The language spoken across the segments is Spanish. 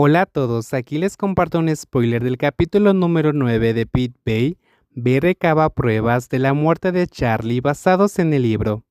Hola a todos, aquí les comparto un spoiler del capítulo número 9 de Pete Bay. Bay recaba pruebas de la muerte de Charlie basados en el libro.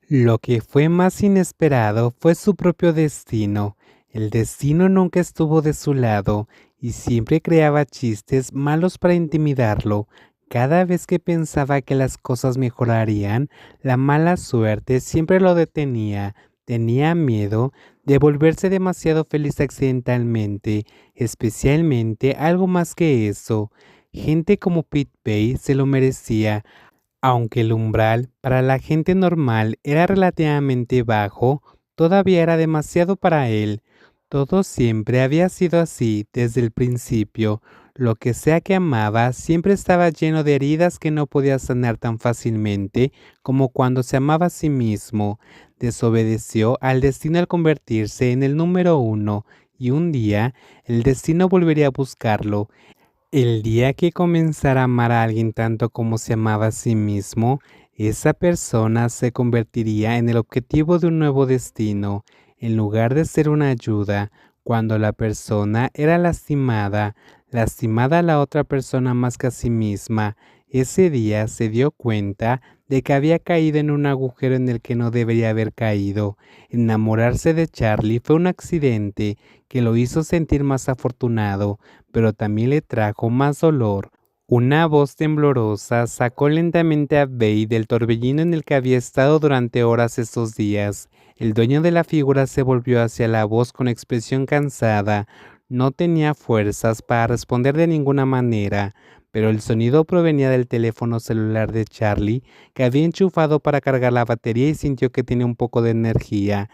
Lo que fue más inesperado fue su propio destino. El destino nunca estuvo de su lado y siempre creaba chistes malos para intimidarlo. Cada vez que pensaba que las cosas mejorarían, la mala suerte siempre lo detenía. Tenía miedo de volverse demasiado feliz accidentalmente, especialmente algo más que eso. Gente como Pete Bay se lo merecía. Aunque el umbral para la gente normal era relativamente bajo, todavía era demasiado para él. Todo siempre había sido así desde el principio. Lo que sea que amaba siempre estaba lleno de heridas que no podía sanar tan fácilmente como cuando se amaba a sí mismo. Desobedeció al destino al convertirse en el número uno, y un día el destino volvería a buscarlo. El día que comenzara a amar a alguien tanto como se amaba a sí mismo, esa persona se convertiría en el objetivo de un nuevo destino, en lugar de ser una ayuda. Cuando la persona era lastimada a la otra persona más que a sí misma. Ese día se dio cuenta de que había caído en un agujero en el que no debería haber caído. Enamorarse de Charlie fue un accidente que lo hizo sentir más afortunado, pero también le trajo más dolor. Una voz temblorosa sacó lentamente a Bay del torbellino en el que había estado durante horas estos días. El dueño de la figura se volvió hacia la voz con expresión cansada. No tenía fuerzas para responder de ninguna manera, pero el sonido provenía del teléfono celular de Charlie, que había enchufado para cargar la batería y sintió que tenía un poco de energía.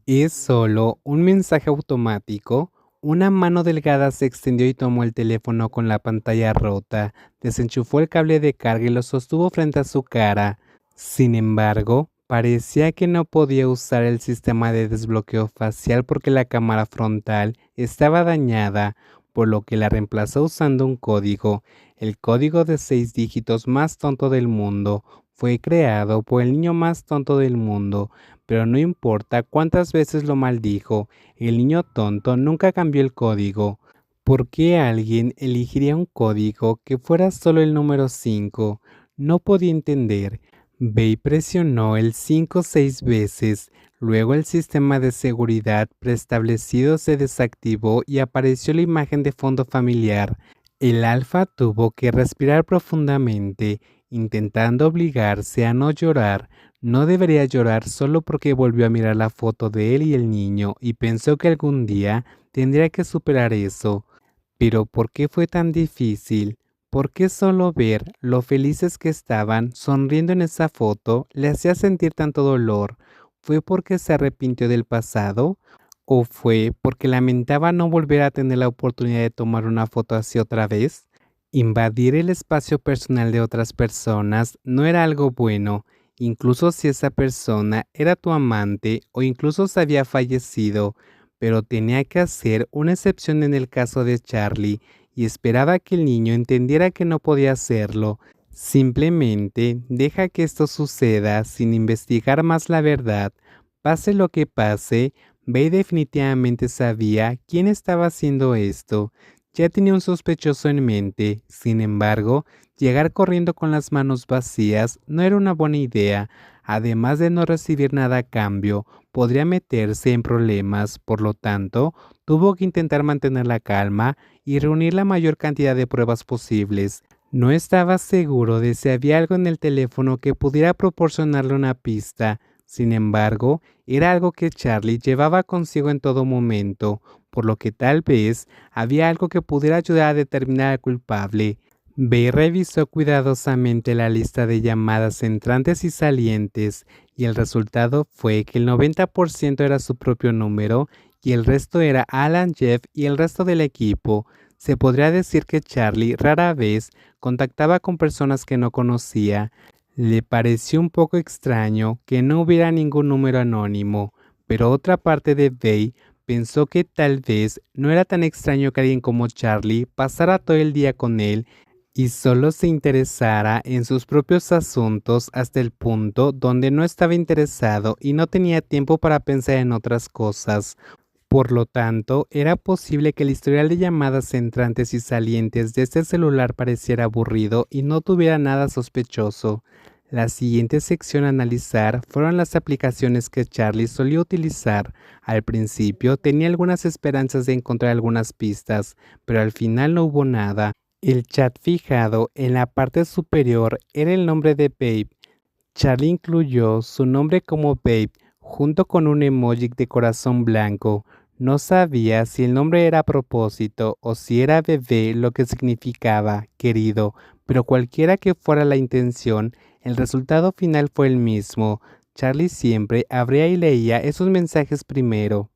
Es solo un mensaje automático. Una mano delgada se extendió y tomó el teléfono con la pantalla rota, desenchufó el cable de carga y lo sostuvo frente a su cara. Sin embargo, parecía que no podía usar el sistema de desbloqueo facial porque la cámara frontal estaba dañada, por lo que la reemplazó usando un código. El código de 6 dígitos más tonto del mundo fue creado por el niño más tonto del mundo, pero no importa cuántas veces lo maldijo, el niño tonto nunca cambió el código. ¿Por qué alguien elegiría un código que fuera solo el número 5? No podía entender. Bay presionó el 5 6 veces, luego el sistema de seguridad preestablecido se desactivó y apareció la imagen de fondo familiar. El alfa tuvo que respirar profundamente, intentando obligarse a no llorar. No debería llorar solo porque volvió a mirar la foto de él y el niño y pensó que algún día tendría que superar eso. Pero ¿por qué fue tan difícil? ¿Por qué solo ver lo felices que estaban sonriendo en esa foto le hacía sentir tanto dolor? ¿Fue porque se arrepintió del pasado? ¿O fue porque lamentaba no volver a tener la oportunidad de tomar una foto así otra vez? Invadir el espacio personal de otras personas no era algo bueno, incluso si esa persona era tu amante o incluso se había fallecido, pero tenía que hacer una excepción en el caso de Charlie y esperaba que el niño entendiera que no podía hacerlo. Simplemente deja que esto suceda sin investigar más la verdad. Pase lo que pase, Bay definitivamente sabía quién estaba haciendo esto. Ya tenía un sospechoso en mente. Sin embargo, llegar corriendo con las manos vacías no era una buena idea. Además de no recibir nada a cambio, podría meterse en problemas. Por lo tanto, tuvo que intentar mantener la calma y reunir la mayor cantidad de pruebas posibles. No estaba seguro de si había algo en el teléfono que pudiera proporcionarle una pista. Sin embargo, era algo que Charlie llevaba consigo en todo momento, por lo que tal vez había algo que pudiera ayudar a determinar al culpable. Bay revisó cuidadosamente la lista de llamadas entrantes y salientes, y el resultado fue que el 90% era su propio número y el resto era Alan, Jeff y el resto del equipo. Se podría decir que Charlie rara vez contactaba con personas que no conocía. Le pareció un poco extraño que no hubiera ningún número anónimo, pero otra parte de Bay pensó que tal vez no era tan extraño que alguien como Charlie pasara todo el día con él y solo se interesara en sus propios asuntos hasta el punto donde no estaba interesado y no tenía tiempo para pensar en otras cosas. Por lo tanto, era posible que el historial de llamadas entrantes y salientes de este celular pareciera aburrido y no tuviera nada sospechoso. La siguiente sección a analizar fueron las aplicaciones que Charlie solía utilizar. Al principio tenía algunas esperanzas de encontrar algunas pistas, pero al final no hubo nada. El chat fijado en la parte superior era el nombre de Babe. Charlie incluyó su nombre como Babe junto con un emoji de corazón blanco. No sabía si el nombre era a propósito o si era bebé lo que significaba querido, pero cualquiera que fuera la intención, el resultado final fue el mismo. Charlie siempre abría y leía esos mensajes primero.